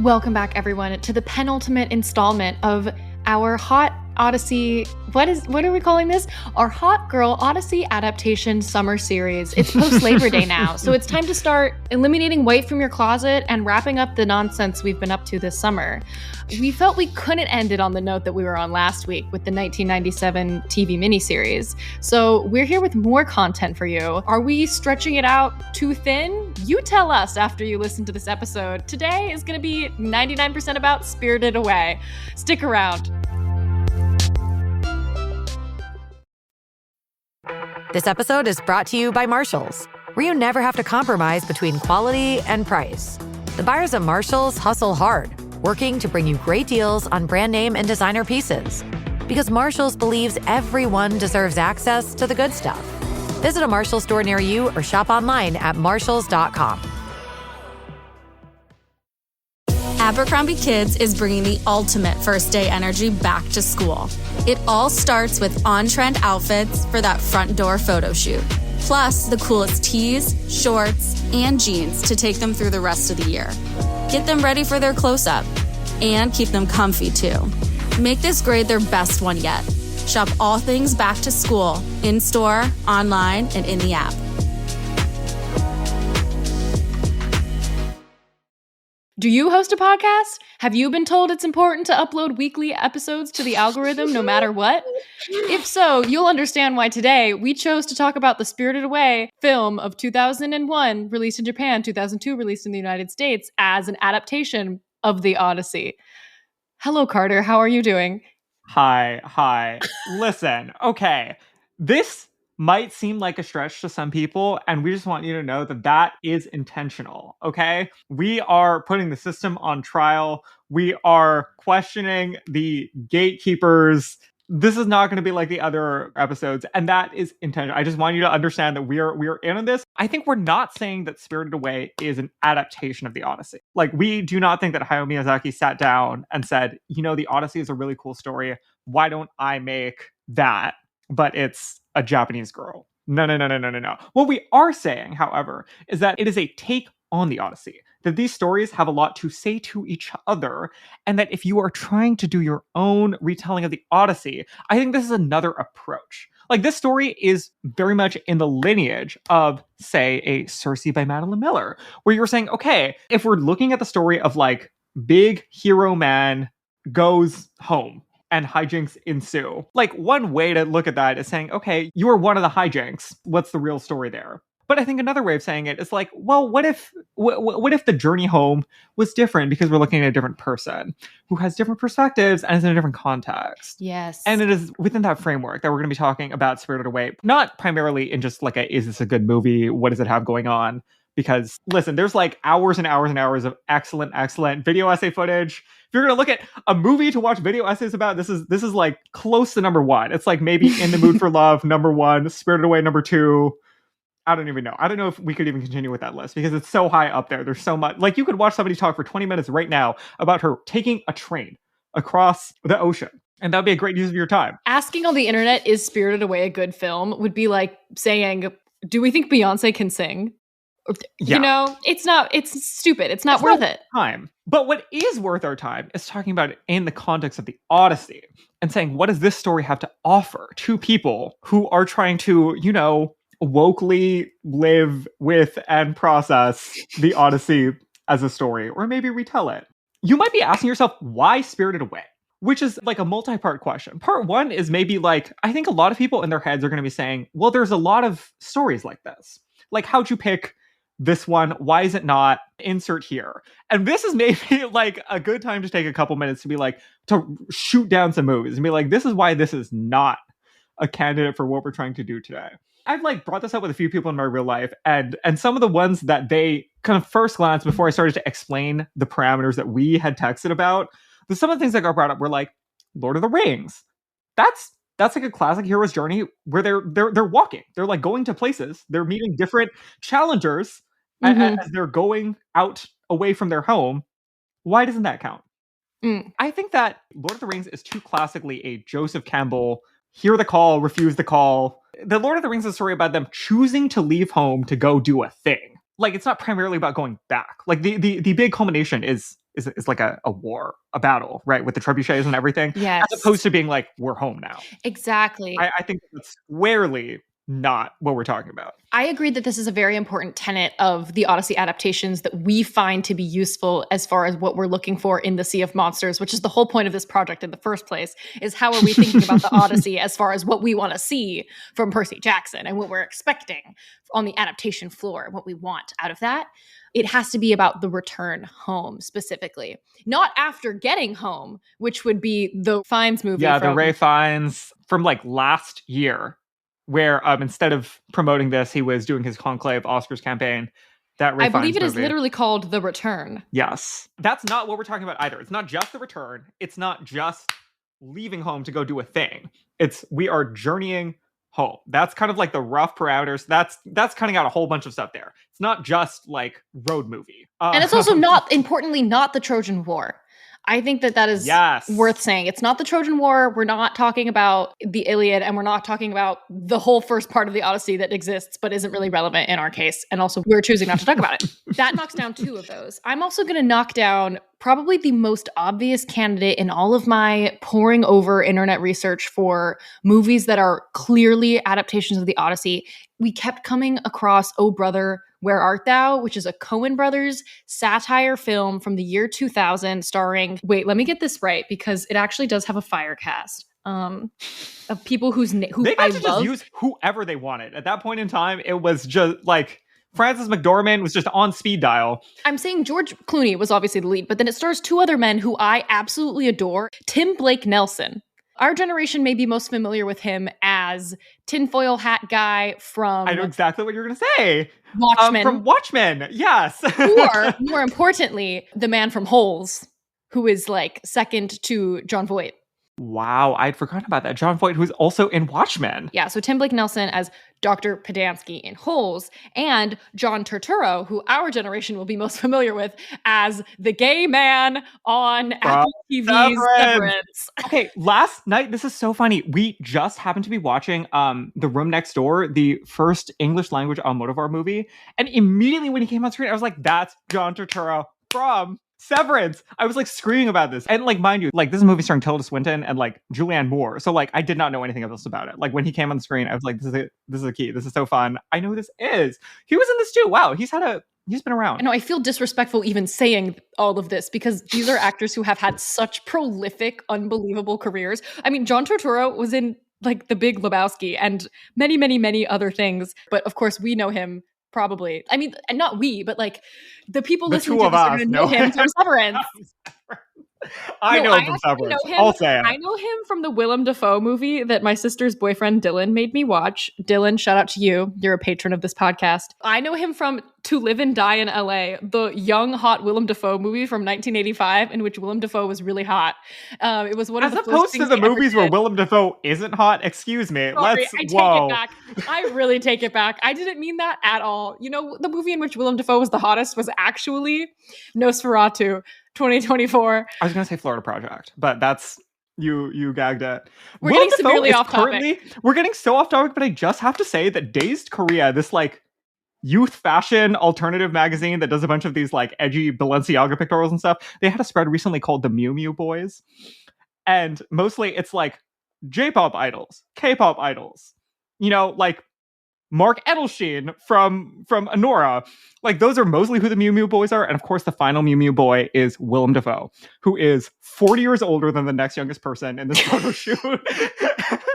Welcome back, everyone, to the penultimate installment of our Hot Odyssey. What are we calling this? Our Hot Girl Odyssey adaptation summer series. It's post Labor Day now, so it's time to start eliminating white from your closet and wrapping up the nonsense we've been up to this summer. We felt we couldn't end it on the note that we were on last week with the 1997 TV miniseries. So we're here with more content for you. Are we stretching it out too thin? You tell us after you listen to this episode. Today is going to be 99% about Spirited Away. Stick around. This episode is brought to you by Marshalls, where you never have to compromise between quality and price. The buyers at Marshalls hustle hard, working to bring you great deals on brand name and designer pieces. Because Marshalls believes everyone deserves access to the good stuff. Visit a Marshalls store near you or shop online at marshalls.com. Abercrombie Kids is bringing the ultimate first day energy back to school. It all starts with on-trend outfits for that front door photo shoot. Plus, the coolest tees, shorts, and jeans to take them through the rest of the year. Get them ready for their close-up and keep them comfy too. Make this grade their best one yet. Shop all things back to school, in-store, online, and in the app. Do you host a podcast? Have you been told it's important to upload weekly episodes to the algorithm no matter what? If so, you'll understand why today we chose to talk about the Spirited Away film of 2001, released in Japan, 2002, released in the United States, as an adaptation of The Odyssey. Hello, Carter. How are you doing? Hi. Listen, okay. This might seem like a stretch to some people, and we just want you to know that that is intentional, okay? We are putting the system on trial. We are questioning the gatekeepers. This is not going to be like the other episodes, and that is intentional. I just want you to understand that we are in on this. I think we're not saying that Spirited Away is an adaptation of The Odyssey. Like, we do not think that Hayao Miyazaki sat down and said, The Odyssey is a really cool story. Why don't I make that? But it's a Japanese girl. No. What we are saying, however, is that it is a take on The Odyssey, that these stories have a lot to say to each other, and that if you are trying to do your own retelling of The Odyssey, I think this is another approach. Like, this story is very much in the lineage of, say, a Circe by Madeline Miller, where you're saying, okay, if we're looking at the story of, like, big hero man goes home, and hijinks ensue. Like, one way to look at that is saying, okay, you were one of the hijinks. What's the real story there? But I think another way of saying it is like, well, what if the journey home was different because we're looking at a different person who has different perspectives and is in a different context? Yes. And it is within that framework that we're going to be talking about Spirited Away, not primarily in just like is this a good movie? What does it have going on? Because, listen, there's like hours and hours and hours of excellent video essay footage. If you're going to look at a movie to watch video essays about, this is like close to number one. It's like maybe In the Mood for Love, number one, Spirited Away, number two. I don't even know. I don't know if we could even continue with that list because it's so high up there. There's so much. Like, you could watch somebody talk for 20 minutes right now about her taking a train across the ocean. And that would be a great use of your time. Asking on the internet, is Spirited Away a good film, would be like saying, do we think Beyonce can sing? Yeah. It's stupid. It's not worth it. Time. But what is worth our time is talking about it in the context of The Odyssey and saying, what does this story have to offer to people who are trying to, wokely live with and process The Odyssey as a story, or maybe retell it? You might be asking yourself, why Spirited Away? Which is like a multi-part question. Part one is maybe like, I think a lot of people in their heads are going to be saying, well, there's a lot of stories like this. Like, how'd you pick this one? Why is it not? Insert here. And this is maybe like a good time to take a couple minutes to be like, to shoot down some movies and be like, this is why this is not a candidate for what we're trying to do today. I've like brought this up with a few people in my real life, and some of the ones that they kind of first glance before I started to explain the parameters that we had texted about, some of the things that got brought up were like Lord of the Rings. That's like a classic hero's journey where they're walking. They're like going to places. They're meeting different challengers as they're going out away from their home. Why doesn't that count? I think that Lord of the Rings is too classically a Joseph Campbell, hear the call, refuse the call. The Lord of the Rings is a story about them choosing to leave home to go do a thing. Like, it's not primarily about going back. Like, the big culmination is is like a war, a battle, right? With the trebuchets and everything. Yes. As opposed to being like, we're home now. Exactly. I think that's squarely not what we're talking about. I agree that this is a very important tenet of the Odyssey adaptations that we find to be useful as far as what we're looking for in the Sea of Monsters, which is the whole point of this project in the first place, is how are we thinking about the Odyssey as far as what we want to see from Percy Jackson and what we're expecting on the adaptation floor, what we want out of that. It has to be about the return home specifically, not after getting home, which would be the Fiennes movie. Yeah, the Ray Fiennes from like last year, where instead of promoting this, he was doing his Conclave Oscars campaign. That Ray I believe Fiennes it is movie. literally called The Return. Yes. That's not what we're talking about either. It's not just the return. It's not just leaving home to go do a thing. It's we are journeying home. That's kind of like the rough parameters. That's cutting out a whole bunch of stuff there. It's not just like road movie. And it's also not, importantly, not the Trojan War. I think that is worth saying. It's not the Trojan War. We're not talking about the Iliad, and we're not talking about the whole first part of the Odyssey that exists but isn't really relevant in our case. And also, we're choosing not to talk about it. That knocks down 2 of those. I'm also going to knock down probably the most obvious candidate in all of my poring over internet research for movies that are clearly adaptations of the Odyssey. We kept coming across Oh Brother, Where Art Thou?, which is a Coen Brothers satire film from the year 2000 starring, wait, let me get this right because it actually does have a fire cast of people who they got to just use whoever they wanted. At that point in time, it was just like Frances McDormand was just on speed dial. I'm saying George Clooney was obviously the lead, but then it stars 2 other men who I absolutely adore. Tim Blake Nelson. Our generation may be most familiar with him as tinfoil hat guy from... I know exactly what you're going to say. Watchmen. From Watchmen, yes. Or, more importantly, the man from Holes, who is like second to Jon Voight. Wow, I'd forgotten about that. Jon Voight, who's also in Watchmen. Yeah, so Tim Blake Nelson as Dr. Podansky in Holes, and John Turturro, who our generation will be most familiar with as the gay man on Apple TV's Severance. Okay, last night, this is so funny. We just happened to be watching The Room Next Door, the first English language Almodovar movie, and immediately when he came on screen, I was like, that's John Turturro from Severance. I was like screaming about this. And like, mind you, like this is a movie starring Tilda Swinton and like Julianne Moore. So like, I did not know anything else about it. Like when he came on the screen, I was like, this is a key. This is so fun. I know who this is. He was in this too. Wow. He's been around. I know, I feel disrespectful even saying all of this because these are actors who have had such prolific, unbelievable careers. I mean, John Turturro was in like The Big Lebowski and many, many, many other things. But of course, we know him probably. I mean, and not we, but like the people listening to this are going to know him from Severance. I know him from Severance. I'll say it. I know him from the Willem Dafoe movie that my sister's boyfriend Dylan made me watch. Dylan, shout out to you. You're a patron of this podcast. I know him from To Live and Die in LA, the young, hot Willem Dafoe movie from 1985, in which Willem Dafoe was really hot. It was one of the first things. As opposed to the movies where Willem Dafoe isn't hot. Excuse me. Sorry, I take it back. I really take it back. I didn't mean that at all. You know, the movie in which Willem Dafoe was the hottest was actually Nosferatu 2024. I was going to say Florida Project, but that's you gagged it. We're getting severely off topic. We're getting so off topic, but I just have to say that Dazed Korea, this like youth fashion alternative magazine that does a bunch of these like edgy Balenciaga pictorials and stuff, they had a spread recently called the Mew Mew Boys. And mostly it's like J-pop idols, K-pop idols, you know, like Mark Edelstein from Anora. Like those are mostly who the Mew Mew Boys are. And of course, the final Mew Mew Boy is Willem Dafoe, who is 40 years older than the next youngest person in this photo shoot.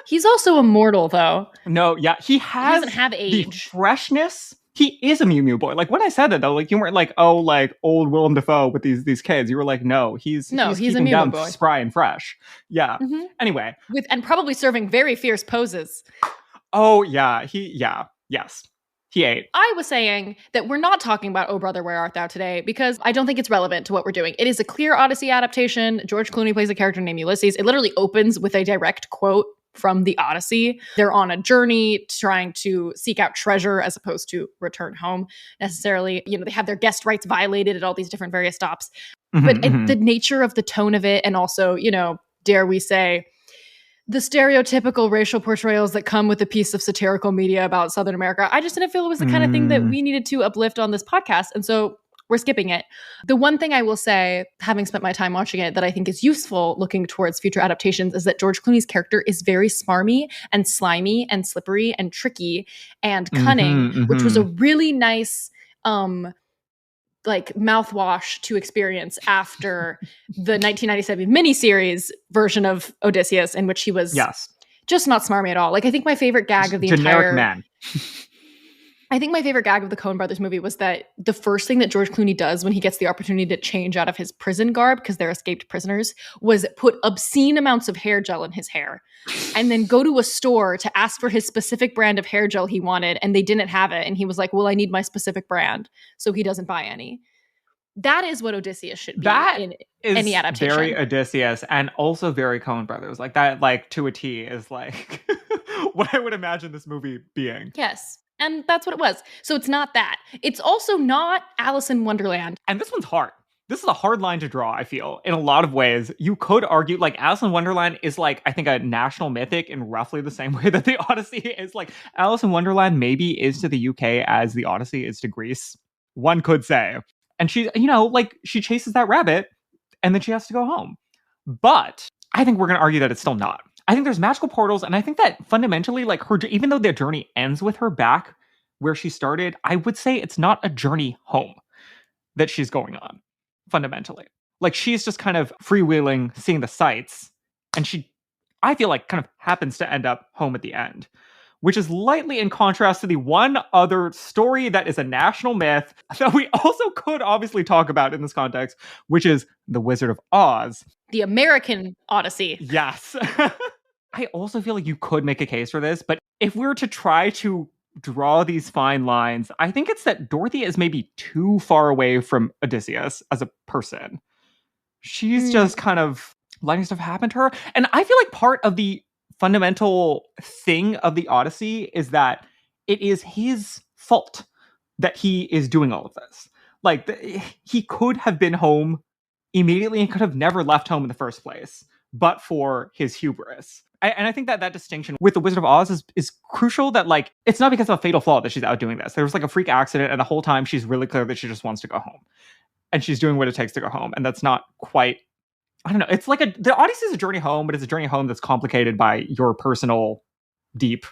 He's also immortal, though. No, yeah, he doesn't have age. The freshness. He is a Mew Mew Boy. Like when I said that though, like you weren't like, oh, like old Willem Dafoe with these kids. You were like, no, he's a Mew Mew Boy, spry and fresh. Yeah. Mm-hmm. Anyway, and probably serving very fierce poses. Oh, yeah. Yes. He ate. I was saying that we're not talking about Oh Brother, Where Art Thou today because I don't think it's relevant to what we're doing. It is a clear Odyssey adaptation. George Clooney plays a character named Ulysses. It literally opens with a direct quote from the Odyssey. They're on a journey trying to seek out treasure as opposed to return home necessarily. You know, they have their guest rights violated at all these different various stops. Mm-hmm, but the nature of the tone of it and also, you know, dare we say, the stereotypical racial portrayals that come with a piece of satirical media about Southern America, I just didn't feel it was the kind of thing that we needed to uplift on this podcast. And so we're skipping it. The one thing I will say, having spent my time watching it, that I think is useful looking towards future adaptations is that George Clooney's character is very smarmy and slimy and slippery and tricky and cunning, which was a really nice like mouthwash to experience after the 1997 miniseries version of Odysseus, in which he was just not smarmy at all. Like, I think my favorite gag of the generic man. I think my favorite gag of the Coen Brothers movie was that the first thing that George Clooney does when he gets the opportunity to change out of his prison garb, because they're escaped prisoners, was put obscene amounts of hair gel in his hair and then go to a store to ask for his specific brand of hair gel he wanted, and they didn't have it. And he was like, well, I need my specific brand. So he doesn't buy any. That is what Odysseus should be in any adaptation. Very Odysseus and also very Coen Brothers. Like that, like to a T is like what I would imagine this movie being. Yes. And that's what it was. So it's not that. It's also not Alice in Wonderland. And this one's hard. This is a hard line to draw, I feel, in a lot of ways. You could argue, like, Alice in Wonderland is, like, I think a national mythic in roughly the same way that the Odyssey is. Like, Alice in Wonderland maybe is to the UK as the Odyssey is to Greece. One could say. And she, you know, like, she chases that rabbit and then she has to go home. But I think we're going to argue that it's still not. I think there's magical portals, and I think that fundamentally, like, her, even though their journey ends with her back where she started, I would say it's not a journey home that she's going on, fundamentally. Like, she's just kind of freewheeling, seeing the sights, and she, I feel like, kind of happens to end up home at the end, which is lightly in contrast to the one other story that is a national myth that we also could obviously talk about in this context, which is The Wizard of Oz. The American Odyssey. Yes. I also feel like you could make a case for this, but if we were to try to draw these fine lines, I think it's that Dorothy is maybe too far away from Odysseus as a person. She's just kind of letting stuff happen to her. And I feel like part of the fundamental thing of the Odyssey is that it is his fault that he is doing all of this. Like, he could have been home immediately and could have never left home in the first place, but for his hubris. And I think that that distinction with The Wizard of Oz is crucial, that, like, it's not because of a fatal flaw that she's out doing this. There was, like, a freak accident, and the whole time she's really clear that she just wants to go home. And she's doing what it takes to go home. And that's not quite, I don't know. It's like the Odyssey is a journey home, but it's a journey home that's complicated by your personal, deep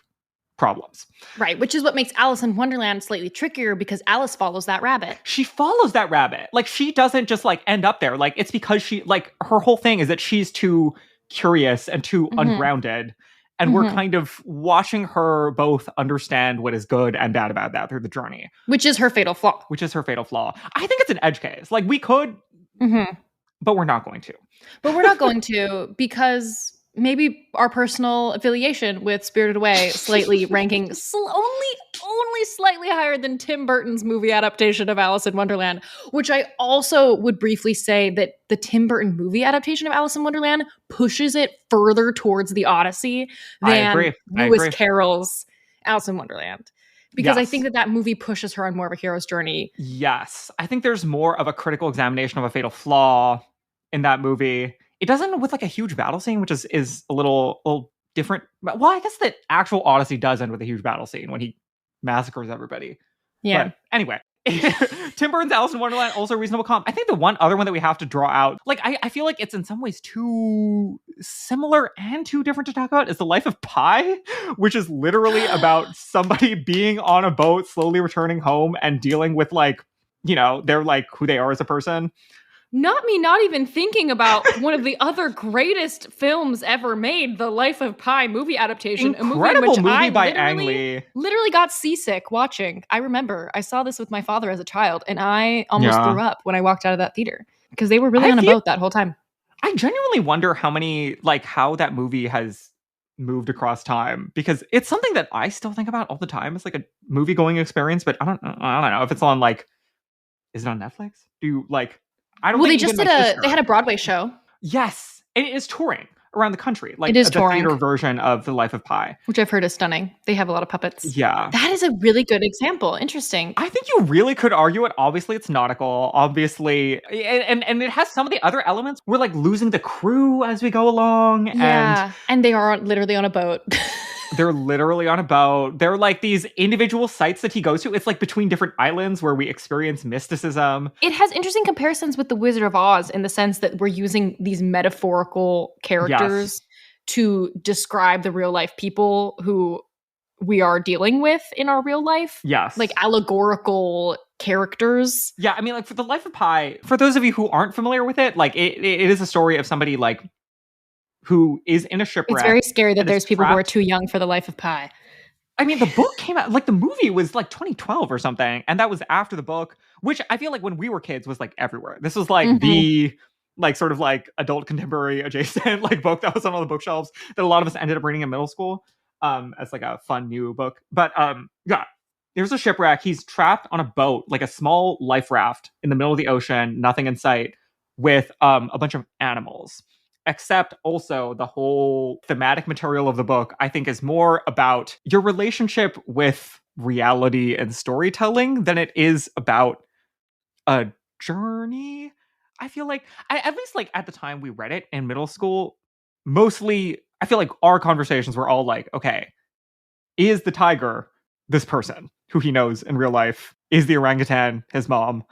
problems. Right, which is what makes Alice in Wonderland slightly trickier, because Alice follows that rabbit. She follows that rabbit. Like, she doesn't just, like, end up there. Like, it's because she, like, her whole thing is that she's too curious and too ungrounded. And we're kind of watching her both understand what is good and bad about that through the journey. Which is her fatal flaw. I think it's an edge case. Like, we could, but we're not going to. Because maybe our personal affiliation with Spirited Away slightly ranking only slightly higher than Tim Burton's movie adaptation of Alice in Wonderland, which I also would briefly say that the Tim Burton movie adaptation of Alice in Wonderland pushes it further towards the Odyssey than Lewis Carroll's Alice in Wonderland. Because I think that movie pushes her on more of a hero's journey. Yes. I think there's more of a critical examination of a fatal flaw in that movie. It doesn't with, like, a huge battle scene, which is a little different. Well, I guess the actual Odyssey does end with a huge battle scene when he massacres everybody. Yeah. But anyway, Tim Burton's Alice in Wonderland, also reasonable comp. I think the one other one that we have to draw out, like, I feel like it's in some ways too similar and too different to talk about, is The Life of Pi, which is literally about somebody being on a boat, slowly returning home and dealing with, like, you know, they're, like, who they are as a person. Not even thinking about one of the other greatest films ever made, The Life of Pi movie adaptation. Incredible a movie movie in which by I Ang Lee. literally got seasick watching. I remember I saw this with my father as a child, and I almost threw up when I walked out of that theater, because they were really on a boat that whole time. I genuinely wonder how that movie has moved across time, because it's something that I still think about all the time. It's like a movie going experience, but I don't know if it's on, like, is it on Netflix? Do you, like, I don't. Well, they had a Broadway show. Yes, and it is touring around the country. Like, it is the touring. theater version of The Life of Pi, which I've heard is stunning. They have a lot of puppets. Yeah, that is a really good example. Interesting. I think you really could argue it. Obviously, it's nautical. Obviously, and it has some of the other elements. We're, like, losing the crew as we go along. Yeah, and they are literally on a boat. They're literally on a boat. They're like these individual sites that he goes to. It's like between different islands where we experience mysticism. It has interesting comparisons with The Wizard of Oz in the sense that we're using these metaphorical characters to describe the real life people who we are dealing with in our real life. Yes. Like allegorical characters. Yeah, I mean, like, for The Life of Pi, for those of you who aren't familiar with it, like, it is a story of somebody, like, who is in a shipwreck. It's very scary that and there's is people who are trapped. too young for The Life of Pi. I mean, the book came out, like, the movie was, like, 2012 or something, and that was after the book, which I feel like when we were kids was, like, everywhere. This was, like, the, like, sort of, like, adult contemporary adjacent, like, book that was on all the bookshelves that a lot of us ended up reading in middle school, as, like, a fun new book. But, yeah. There's a shipwreck. He's trapped on a boat, like a small life raft in the middle of the ocean, nothing in sight, with a bunch of animals. Except also the whole thematic material of the book, I think, is more about your relationship with reality and storytelling than it is about a journey. I feel like, at least like at the time we read it in middle school, mostly, I feel like our conversations were all like, okay, is the tiger this person who he knows in real life? Is the orangutan his mom?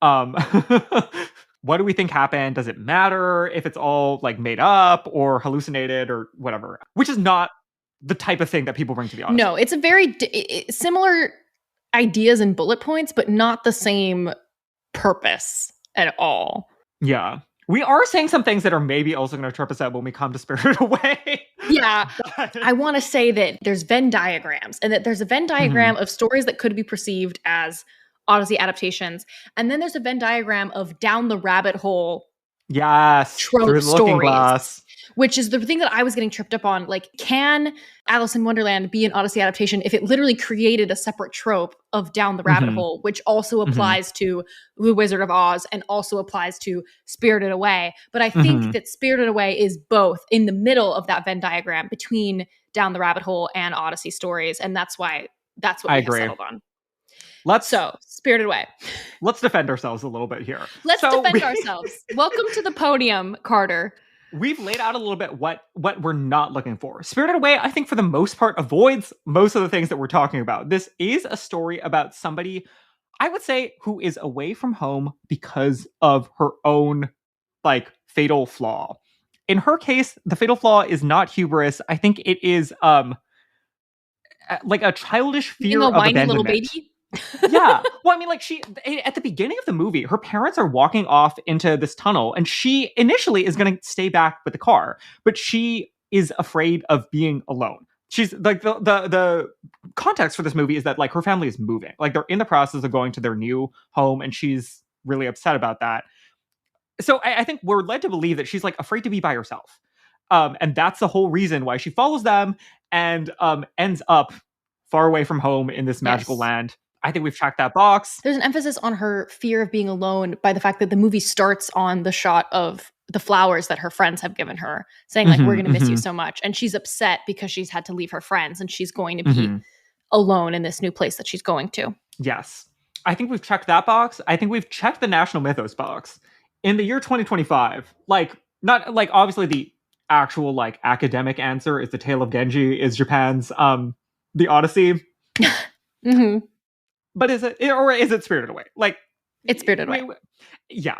What do we think happened? Does it matter if it's all like made up or hallucinated or whatever? Which is not the type of thing that people bring to the Odyssey. No, it's a very similar ideas and bullet points, but not the same purpose at all. Yeah. We are saying some things that are maybe also going to trip us up when we come to Spirited Away. Yeah. I want to say that there's Venn diagrams and that there's a Venn diagram of stories that could be perceived as Odyssey adaptations. And then there's a Venn diagram of down the rabbit hole. Yes. Trope Through the looking glass. Which is the thing that I was getting tripped up on. Like, can Alice in Wonderland be an Odyssey adaptation if it literally created a separate trope of down the rabbit hole, which also applies to The Wizard of Oz and also applies to Spirited Away? But I think that Spirited Away is both in the middle of that Venn diagram between down the rabbit hole and Odyssey stories. And that's what we have settled on. So, Spirited Away. Let's defend ourselves a little bit here. Let's defend ourselves. Welcome to the podium, Carter. We've laid out a little bit what we're not looking for. Spirited Away, I think, for the most part, avoids most of the things that we're talking about. This is a story about somebody, I would say, who is away from home because of her own, like, fatal flaw. In her case, the fatal flaw is not hubris. I think it is, like a childish fear of abandonment. Little baby? Yeah. Well, I mean, like, she, at the beginning of the movie, her parents are walking off into this tunnel, and she initially is going to stay back with the car, but she is afraid of being alone. She's like, the context for this movie is that, like, her family is moving. Like, they're in the process of going to their new home, and she's really upset about that. So I think we're led to believe that she's, like, afraid to be by herself. And that's the whole reason why she follows them and ends up far away from home in this magical land. I think we've checked that box. There's an emphasis on her fear of being alone by the fact that the movie starts on the shot of the flowers that her friends have given her, saying, like, we're going to miss you so much. And she's upset because she's had to leave her friends and she's going to be alone in this new place that she's going to. Yes. I think we've checked that box. I think we've checked the national mythos box. In the year 2025, like, not, like, obviously the actual, like, academic answer is The Tale of Genji is Japan's The Odyssey. But is it, or is it Spirited Away? Like, it's Spirited Away. Yeah.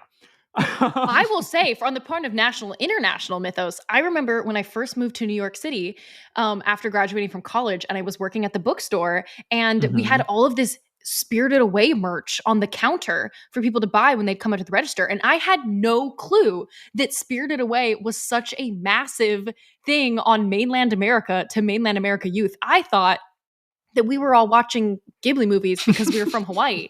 I will say, on the point of international mythos, I remember when I first moved to New York City after graduating from college, and I was working at the bookstore, and we had all of this Spirited Away merch on the counter for people to buy when they'd come up to the register. And I had no clue that Spirited Away was such a massive thing on mainland America to mainland America youth. I thought that we were all watching Ghibli movies because we were from Hawaii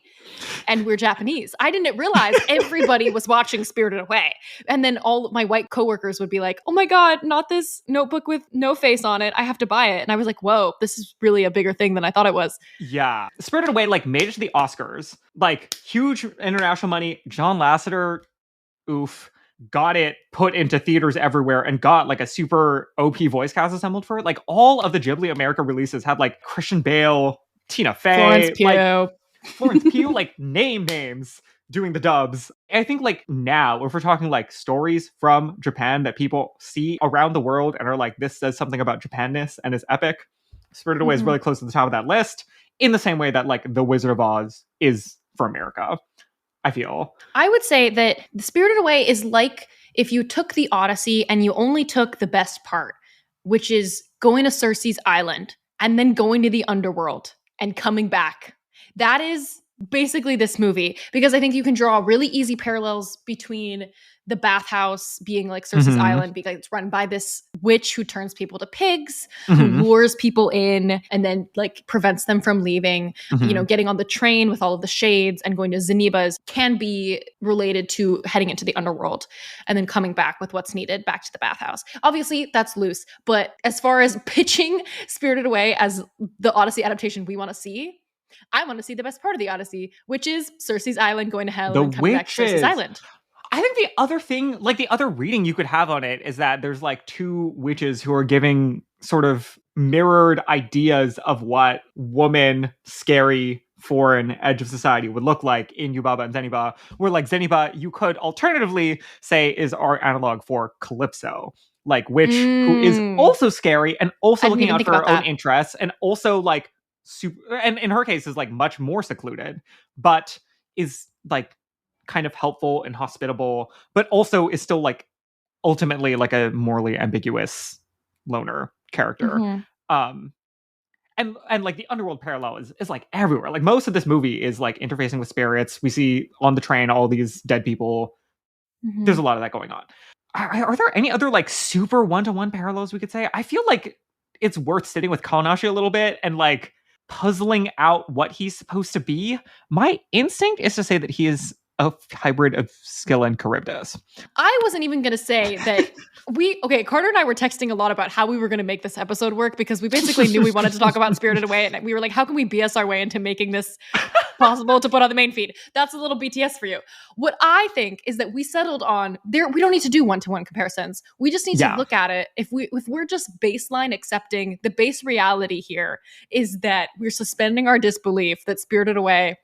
and we're Japanese. I didn't realize everybody was watching Spirited Away. And then all of my white coworkers would be like, oh my God, not this notebook with no face on it. I have to buy it. And I was like, whoa, this is really a bigger thing than I thought it was. Yeah. Spirited Away, like, made it to the Oscars. Like, huge international money. John Lasseter, oof, got it put into theaters everywhere and got, like, a super OP voice cast assembled for it. Like, all of the Ghibli America releases had, like, Christian Bale, Tina Fey, Florence Pugh, like, names doing the dubs. I think, like, now, if we're talking, like, stories from Japan that people see around the world and are like, this says something about Japanness and is epic, Spirited Away is really close to the top of that list, in the same way that like The Wizard of Oz is for America, I feel. I would say that The Spirited Away is like if you took the Odyssey and you only took the best part, which is going to Circe's Island and then going to the underworld and coming back. That is basically this movie, because I think you can draw really easy parallels between the bathhouse being like Circe's Island because it's run by this witch who turns people to pigs, who lures people in and then like prevents them from leaving. You know, getting on the train with all of the shades and going to Zenebas can be related to heading into the underworld and then coming back with what's needed back to the bathhouse. Obviously, that's loose, but as far as pitching Spirited Away as the Odyssey adaptation we want to see, I want to see the best part of the Odyssey, which is Circe's Island going to hell and coming back to Circe's Island. I think the other thing, like the other reading you could have on it is that there's like two witches who are giving sort of mirrored ideas of what woman, scary, foreign edge of society would look like in Yubaba and Zeniba, where like Zeniba, you could alternatively say is our analog for Calypso. Like witch who is also scary and also looking out for her own interests and also like super, and in her case is like much more secluded, but is like kind of helpful and hospitable, but also is still like ultimately like a morally ambiguous loner character. And like the underworld parallel is like everywhere. Like most of this movie is like interfacing with spirits. We see on the train all these dead people. There's a lot of that going on. Are there any other like super one-to-one parallels we could say? I feel like it's worth sitting with Kaonashi a little bit and like puzzling out what he's supposed to be. My instinct is to say that he is a hybrid of Scylla and Charybdis. I wasn't even going to say that Carter and I were texting a lot about how we were going to make this episode work because we basically knew we wanted to talk about Spirited Away, and we were like, how can we BS our way into making this possible to put on the main feed? That's a little BTS for you. What I think is that we settled on there. We don't need to do one-to-one comparisons. We just need to look at it. If we're just baseline accepting the base reality here is that we're suspending our disbelief that Spirited Away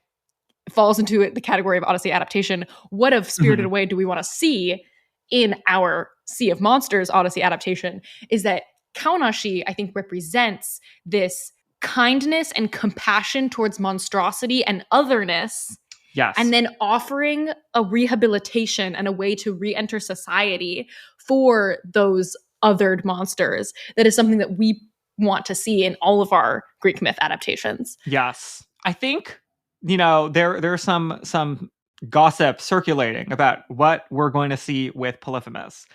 falls into the category of Odyssey adaptation. What of Spirited Away do we want to see in our Sea of Monsters Odyssey adaptation? Is that Kaonashi, I think, represents this kindness and compassion towards monstrosity and otherness. Yes. And then offering a rehabilitation and a way to re-enter society for those othered monsters. That is something that we want to see in all of our Greek myth adaptations. Yes. I think, you know, there's some gossip circulating about what we're going to see with Polyphemus.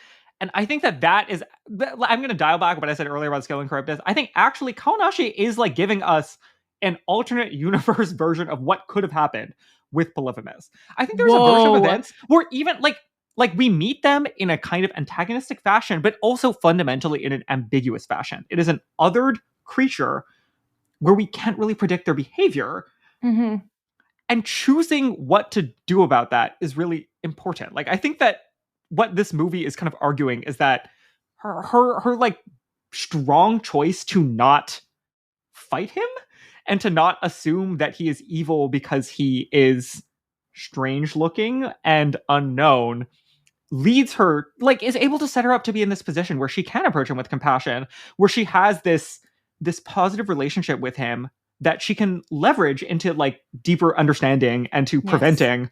And I think that is, I'm going to dial back what I said earlier about Scylla and Charybdis. I think actually Kaonashi is like giving us an alternate universe version of what could have happened with Polyphemus. I think there's a version of events where even like we meet them in a kind of antagonistic fashion, but also fundamentally in an ambiguous fashion. It is an othered creature where we can't really predict their behavior. And choosing what to do about that is really important. Like, I think that what this movie is kind of arguing is that her like strong choice to not fight him and to not assume that he is evil because he is strange looking and unknown leads her, like, is able to set her up to be in this position where she can approach him with compassion, where she has this positive relationship with him that she can leverage into like deeper understanding and to preventing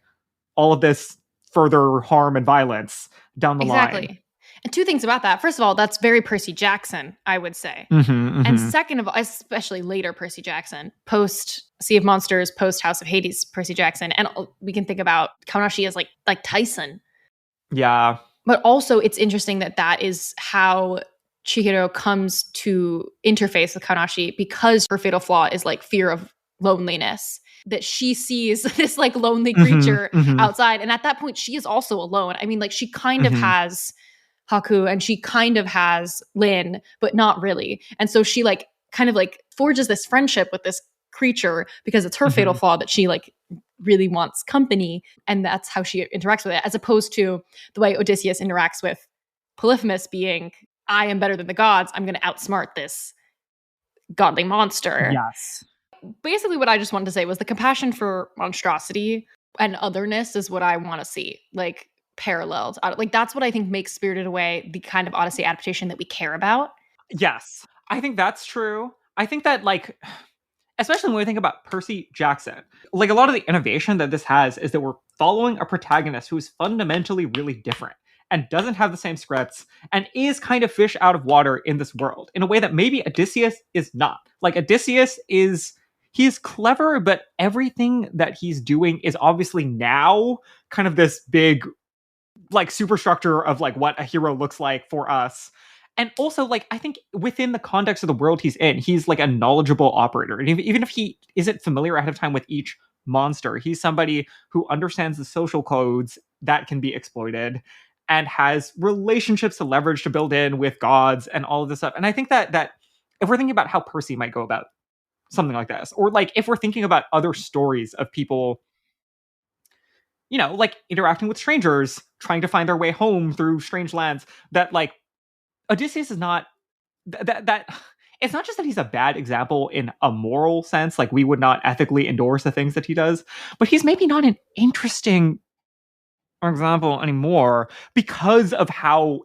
all of this further harm and violence down the line. And two things about that. First of all, that's very Percy Jackson, I would say. And second of all, especially later Percy Jackson, post Sea of Monsters, post House of Hades, Percy Jackson. And we can think about Kaonashi as like Tyson. Yeah. But also it's interesting that is how Chihiro comes to interface with Kaonashi, because her fatal flaw is like fear of loneliness, that she sees this like lonely creature outside. And at that point, she is also alone. I mean, like she kind of has Haku and she kind of has Lin, but not really. And so she like kind of like forges this friendship with this creature because it's her fatal flaw that she like really wants company. And that's how she interacts with it, as opposed to the way Odysseus interacts with Polyphemus being, I am better than the gods. I'm going to outsmart this godly monster. Yes. Basically, what I just wanted to say was the compassion for monstrosity and otherness is what I want to see, like paralleled. Like that's what I think makes Spirited Away the kind of Odyssey adaptation that we care about. Yes, I think that's true. I think that, like, especially when we think about Percy Jackson, like, a lot of the innovation that this has is that we're following a protagonist who's fundamentally really different and doesn't have the same scripts and is kind of fish out of water in this world in a way that maybe Odysseus is not. Like, Odysseus is, he's clever, but everything that he's doing is obviously now kind of this big, like, superstructure of, like, what a hero looks like for us. And also, like, I think within the context of the world he's in, he's like a knowledgeable operator. And even if he isn't familiar ahead of time with each monster, he's somebody who understands the social codes that can be exploited and has relationships to leverage to build in with gods and all of this stuff. And I think that if we're thinking about how Percy might go about something like this, or like if we're thinking about other stories of people, you know, like interacting with strangers, trying to find their way home through strange lands, that, like, Odysseus is not that it's not just that he's a bad example in a moral sense, like we would not ethically endorse the things that he does, but he's maybe not an interesting example anymore because of how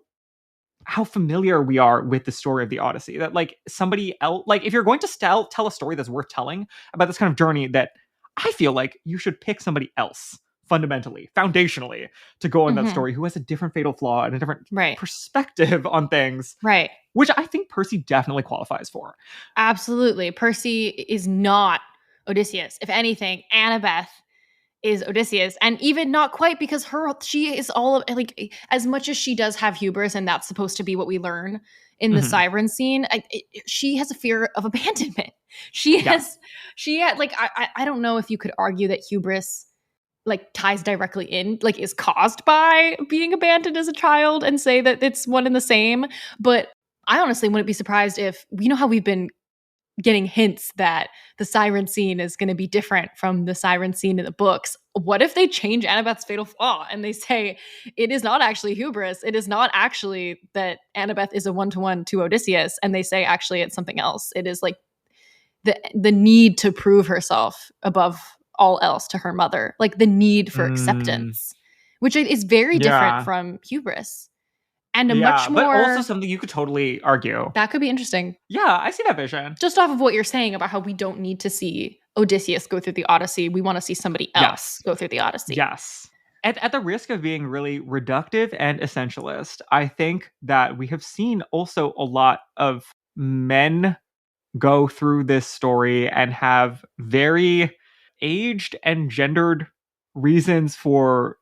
familiar we are with the story of the Odyssey. That, like, somebody else, like, if you're going to tell a story that's worth telling about this kind of journey, that I feel like you should pick somebody else fundamentally, foundationally, to go on that story who has a different fatal flaw and a different perspective on things. Right. Which I think Percy definitely qualifies for. Absolutely. Percy is not Odysseus. If anything, Annabeth is Odysseus, and even not quite, because she is all of, like, as much as she does have hubris, and that's supposed to be what we learn in the siren scene, she has a fear of abandonment. She had, like, I don't know if you could argue that hubris, like, ties directly in, like, is caused by being abandoned as a child, and say that it's one and the same. But I honestly wouldn't be surprised if, you know how we've been getting hints that the siren scene is going to be different from the siren scene in the books. What if they change Annabeth's fatal flaw and they say it is not actually hubris? It is not actually that Annabeth is a one-to-one to Odysseus, and they say actually it's something else. It is like the need to prove herself above all else to her mother, like the need for acceptance, which is very different from hubris. And much more, but also something you could totally argue. That could be interesting. Yeah, I see that vision. Just off of what you're saying about how we don't need to see Odysseus go through the Odyssey. We want to see somebody else go through the Odyssey. Yes. At the risk of being really reductive and essentialist, I think that we have seen also a lot of men go through this story and have very aged and gendered reasons for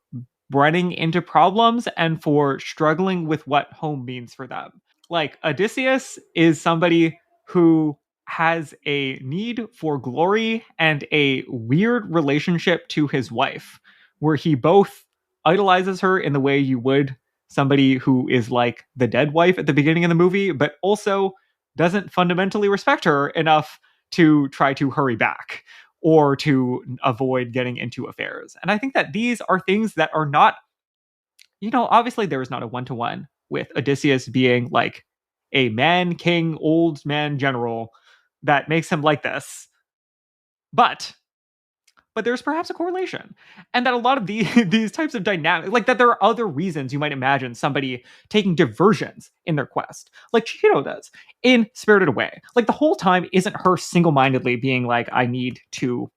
running into problems and for struggling with what home means for them. Like, Odysseus is somebody who has a need for glory and a weird relationship to his wife, where he both idolizes her in the way you would somebody who is like the dead wife at the beginning of the movie, but also doesn't fundamentally respect her enough to try to hurry back or to avoid getting into affairs. And I think that these are things that are not, you know, obviously there is not a one-to-one with Odysseus being like a man king, old man general that makes him like this. But there's perhaps a correlation. And that a lot of these types of dynamics, like that there are other reasons you might imagine somebody taking diversions in their quest, like Chihiro does in Spirited Away. Like, the whole time isn't her single-mindedly being like, I need to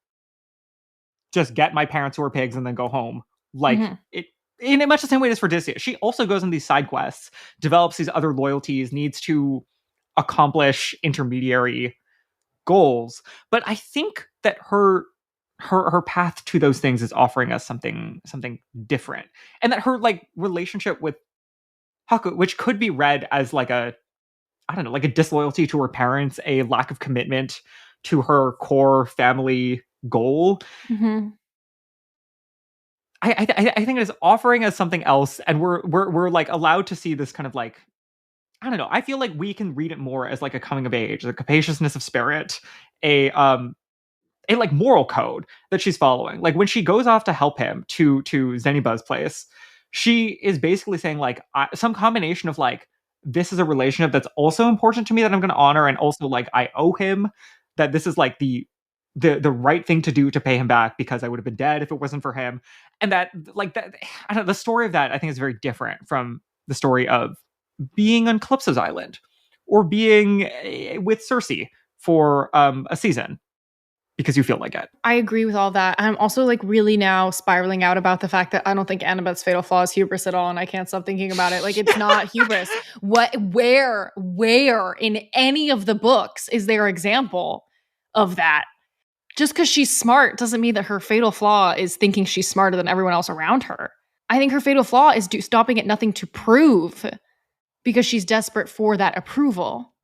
just get my parents who are pigs and then go home. Like, it, in much the same way it is for Odysseus. She also goes on these side quests, develops these other loyalties, needs to accomplish intermediary goals. But I think that her path to those things is offering us something different, and that her, like, relationship with Haku, which could be read as like a, I don't know, like a disloyalty to her parents, a lack of commitment to her core family goal. I think it is offering us something else, and we're like allowed to see this kind of, like, I don't know. I feel like we can read it more as like a coming of age, a capaciousness of spirit, a like moral code that she's following. Like, when she goes off to help him to Zeniba's place, she is basically saying, like, some combination of, like, this is a relationship that's also important to me that I'm going to honor, and also, like, I owe him, that this is like the right thing to do to pay him back because I would have been dead if it wasn't for him. And that, like, that, I don't know, the story of that I think is very different from the story of being on Calypso's island or being with Circe for a season because you feel like it. I agree with all that. I'm also like really now spiraling out about the fact that I don't think Annabeth's fatal flaw is hubris at all, and I can't stop thinking about it. Like, it's not hubris. Where in any of the books is there example of that? Just because she's smart doesn't mean that her fatal flaw is thinking she's smarter than everyone else around her. I think her fatal flaw is stopping at nothing to prove because she's desperate for that approval.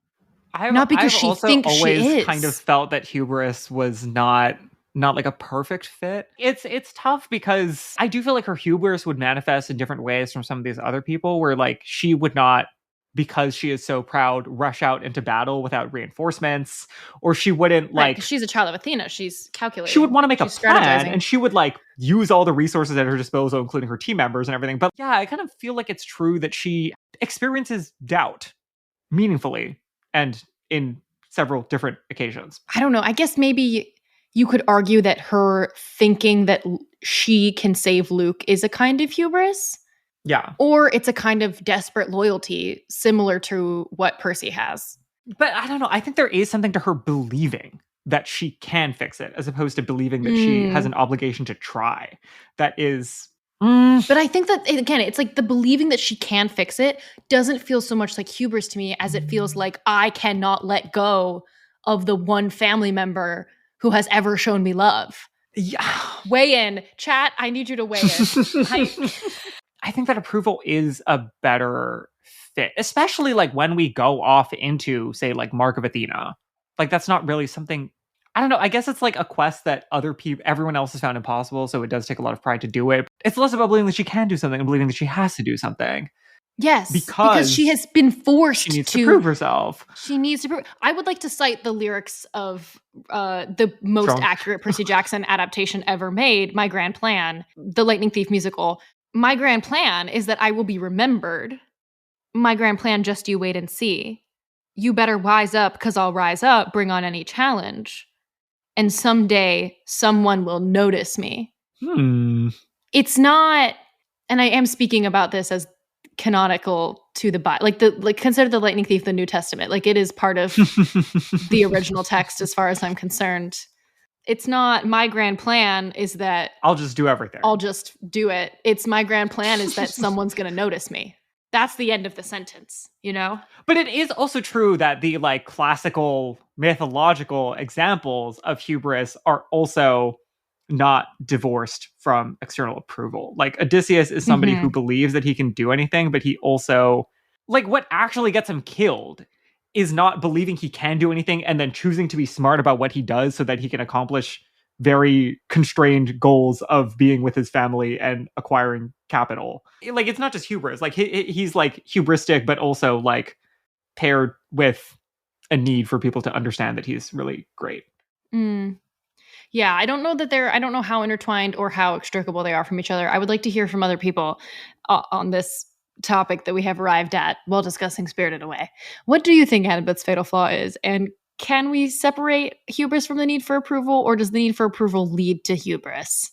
Not because she thinks she is. I've always kind of felt that hubris was not like a perfect fit. It's tough because I do feel like her hubris would manifest in different ways from some of these other people, where like she would not, because she is so proud, rush out into battle without reinforcements, or she wouldn't like... She's a child of Athena. She's calculating. She would want to make a plan, and she would like use all the resources at her disposal, including her team members and everything. But yeah, I kind of feel like it's true that she experiences doubt meaningfully and in several different occasions. I don't know. I guess maybe you could argue that her thinking that she can save Luke is a kind of hubris. Yeah. Or it's a kind of desperate loyalty similar to what Percy has. But I don't know. I think there is something to her believing that she can fix it, as opposed to believing that she has an obligation to try. That is... But I think that, again, it's like the believing that she can fix it doesn't feel so much like hubris to me as it feels like I cannot let go of the one family member who has ever shown me love. Yeah. Weigh in. Chat, I need you to weigh in. I think that approval is a better fit, especially like when we go off into, say, like Mark of Athena. Like, that's not really something... I don't know. I guess it's like a quest that everyone else has found impossible, so it does take a lot of pride to do it. It's less about believing that she can do something and believing that she has to do something. Yes, because she has been forced she needs to prove herself. She needs to prove... I would like to cite the lyrics of the most accurate Percy Jackson adaptation ever made, My Grand Plan, the Lightning Thief musical. My grand plan is that I will be remembered. My grand plan, just you wait and see. You better wise up, because I'll rise up, bring on any challenge. And someday, someone will notice me. It's not, and I am speaking about this as canonical to the Bible. Like consider the Lightning Thief the New Testament. Like, it is part of the original text as far as I'm concerned. It's not my grand plan is that I'll just do everything. I'll just do it. It's my grand plan is that someone's going to notice me. That's the end of the sentence, you know? But it is also true that the like classical mythological examples of hubris are also not divorced from external approval. Like, Odysseus is somebody who believes that he can do anything, but he also, like, what actually gets him killed is not believing he can do anything and then choosing to be smart about what he does so that he can accomplish very constrained goals of being with his family and acquiring capital. Like, it's not just hubris. Like, he's like hubristic, but also like paired with a need for people to understand that he's really great. Yeah, I don't know how intertwined or how extricable they are from each other. I would like to hear from other people on this topic that we have arrived at while discussing Spirited Away. What do you think Annabeth's fatal flaw is? And can we separate hubris from the need for approval, or does the need for approval lead to hubris?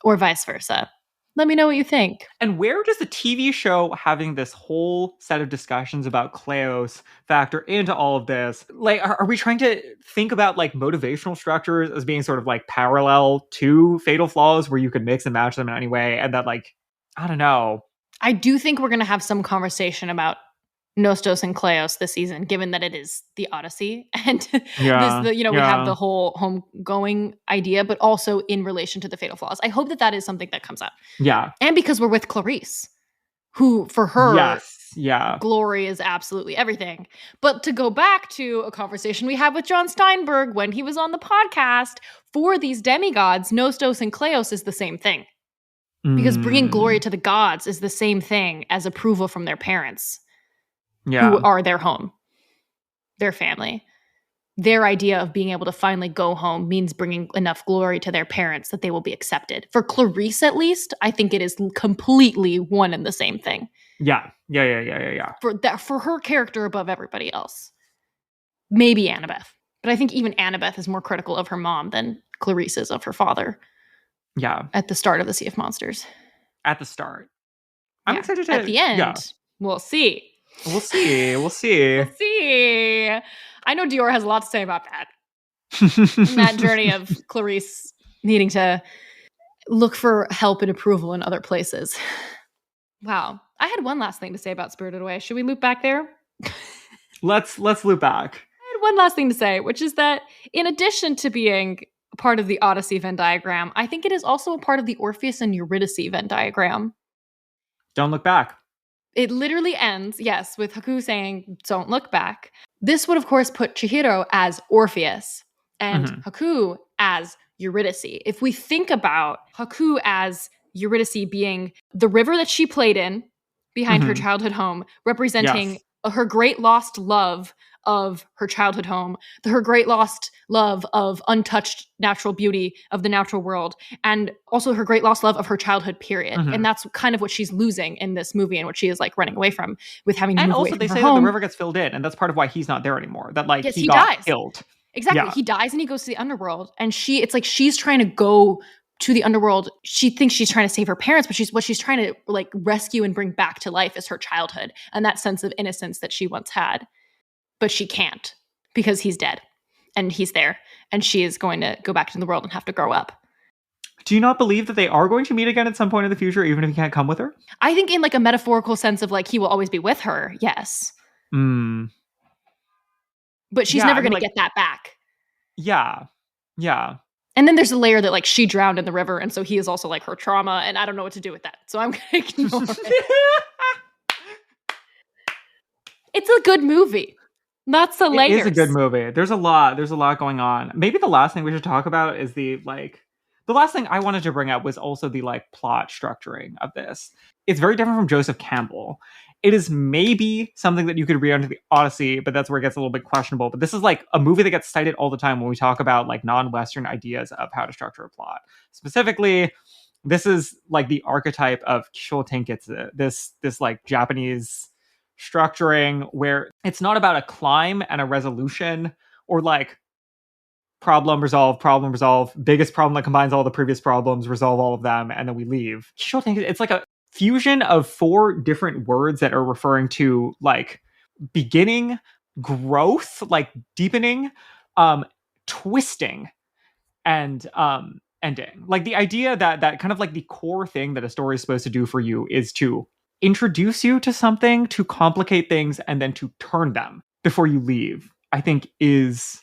Or vice versa? Let me know what you think. And where does the TV show having this whole set of discussions about Kleos factor into all of this? Like, are we trying to think about like motivational structures as being sort of like parallel to fatal flaws where you could mix and match them in any way? And that, like, I don't know. I do think we're going to have some conversation about Nostos and Kleos this season, given that it is the Odyssey. And we have the whole homegoing idea, but also in relation to the fatal flaws. I hope that is something that comes up. Yeah. And because we're with Clarice, who for her, yeah, glory is absolutely everything. But to go back to a conversation we had with John Steinberg when he was on the podcast, for these demigods, Nostos and Kleos is the same thing. Because bringing glory to the gods is the same thing as approval from their parents, who are their home, their family. Their idea of being able to finally go home means bringing enough glory to their parents that they will be accepted. For Clarice, at least, I think it is completely one and the same thing. Yeah. For her character above everybody else. Maybe Annabeth. But I think even Annabeth is more critical of her mom than Clarice is of her father. Yeah. At the start of the Sea of Monsters. At the start. I'm excited to... At the end, we'll see. We'll see. We'll see. I know Dior has a lot to say about that. And that journey of Clarice needing to look for help and approval in other places. Wow. I had one last thing to say about Spirited Away. Should we loop back there? Let's loop back. I had one last thing to say, which is that in addition to being part of the Odyssey Venn diagram, I think it is also a part of the Orpheus and Eurydice Venn diagram. Don't look back. It literally ends, yes, with Haku saying, "Don't look back." This would, of course, put Chihiro as Orpheus and Haku as Eurydice. If we think about Haku as Eurydice being the river that she played in behind her childhood home, representing her great lost love of her childhood home, her great lost love of untouched natural beauty of the natural world, and also her great lost love of her childhood period. And that's kind of what she's losing in this movie and what she is like running away from with having to move away from her home. And also they say that the river gets filled in, and that's part of why he's not there anymore. That like he got dies. Killed. Exactly. Yeah. He dies and he goes to the underworld, and it's like she's trying to go to the underworld. She thinks she's trying to save her parents, but what she's trying to like rescue and bring back to life is her childhood and that sense of innocence that she once had. But she can't because he's dead and he's there, and she is going to go back to the world and have to grow up. Do you not believe that they are going to meet again at some point in the future, even if he can't come with her? I think in like a metaphorical sense of like he will always be with her. Yes. But she's never going to get that back. Yeah. Yeah. And then there's a layer that like she drowned in the river, and so he is also like her trauma, and I don't know what to do with that. So I'm going to ignore it. It's a good movie. Lots of layers. It is a good movie. There's a lot going on. Maybe the last thing we should talk about is the last thing I wanted to bring up was also the like plot structuring of this. It's very different from Joseph Campbell. It is maybe something that you could read under the Odyssey, but that's where it gets a little bit questionable. But this is like a movie that gets cited all the time when we talk about like non-Western ideas of how to structure a plot. Specifically, this is like the archetype of Kisho Tenketsu, this like Japanese structuring where it's not about a climb and a resolution or like problem resolve, biggest problem that combines all the previous problems, resolve all of them, and then we leave. Kisho Tenketsu, it's like a fusion of 4 different words that are referring to like beginning, growth, like deepening, twisting, and ending. Like the idea that kind of like the core thing that a story is supposed to do for you is to introduce you to something, to complicate things, and then to turn them before you leave, I think is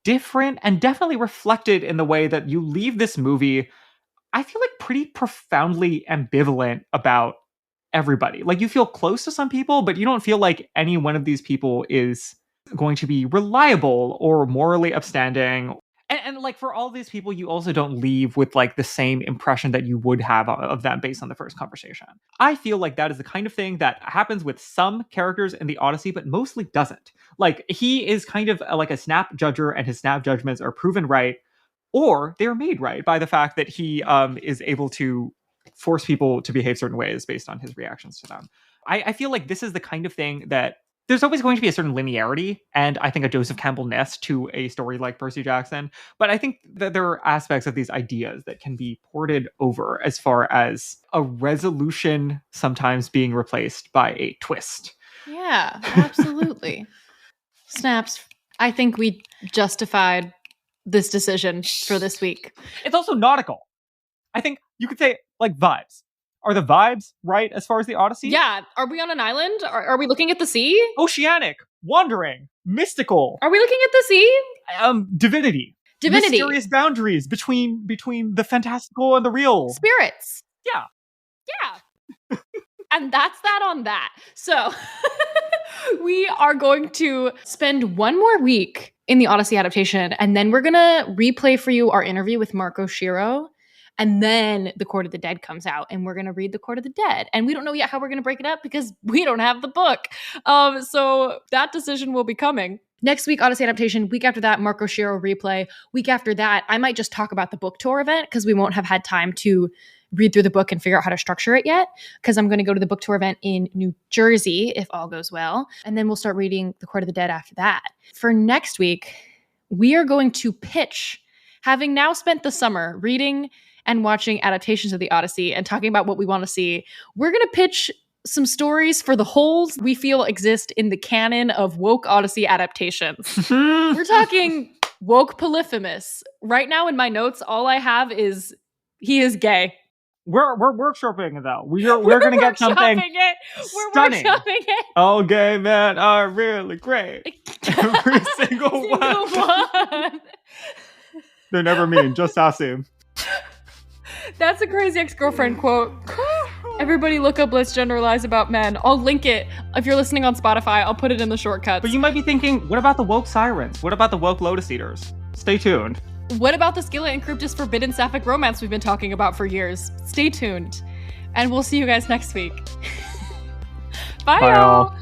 different and definitely reflected in the way that you leave this movie, I feel like pretty profoundly ambivalent about everybody. Like you feel close to some people, but you don't feel like any one of these people is going to be reliable or morally upstanding. And like for all these people, you also don't leave with like the same impression that you would have of them based on the first conversation. I feel like that is the kind of thing that happens with some characters in the Odyssey, but mostly doesn't. Like he is kind of like a snap judger, and his snap judgments are proven right, or they're made right by the fact that he is able to force people to behave certain ways based on his reactions to them. I feel like this is the kind of thing that there's always going to be a certain linearity, and I think a Joseph Campbell-ness to a story like Percy Jackson. But I think that there are aspects of these ideas that can be ported over, as far as a resolution sometimes being replaced by a twist. Yeah, absolutely. Snaps. I think we justified this decision for this week. It's also nautical. I think you could say like vibes. Are the vibes right as far as the Odyssey? Yeah. Are we on an island? Are we looking at the sea? Oceanic, wandering, mystical. Are we looking at the sea? Divinity. Mysterious boundaries between the fantastical and the real. Spirits. Yeah. Yeah. And that's that on that. So we are going to spend one more week in the Odyssey adaptation, and then we're going to replay for you our interview with Marco Shiro. And then The Court of the Dead comes out, and we're going to read The Court of the Dead. And we don't know yet how we're going to break it up because we don't have the book. So that decision will be coming. Next week, Odyssey adaptation. Week after that, Marco Shiro replay. Week after that, I might just talk about the book tour event because we won't have had time to read through the book and figure out how to structure it yet, because I'm going to go to the book tour event in New Jersey if all goes well. And then we'll start reading The Court of the Dead after that. For next week, we are going to pitch, having now spent the summer reading and watching adaptations of the Odyssey and talking about what we want to see, we're going to pitch some stories for the holes we feel exist in the canon of woke Odyssey adaptations. We're talking woke Polyphemus. Right now in my notes, all I have is he is gay. We're workshopping it though. We're gonna get something stunning. We're workshopping it. All gay men are really great. Every single one. They're never mean, just Asim. That's a crazy ex-girlfriend quote. Everybody look up Let's Generalize About Men. I'll link it. If you're listening on Spotify, I'll put it in the shortcuts. But you might be thinking, what about the woke sirens? What about the woke lotus eaters? Stay tuned. What about the Scylla and Charybdis forbidden sapphic romance we've been talking about for years? Stay tuned. And we'll see you guys next week. Bye, y'all.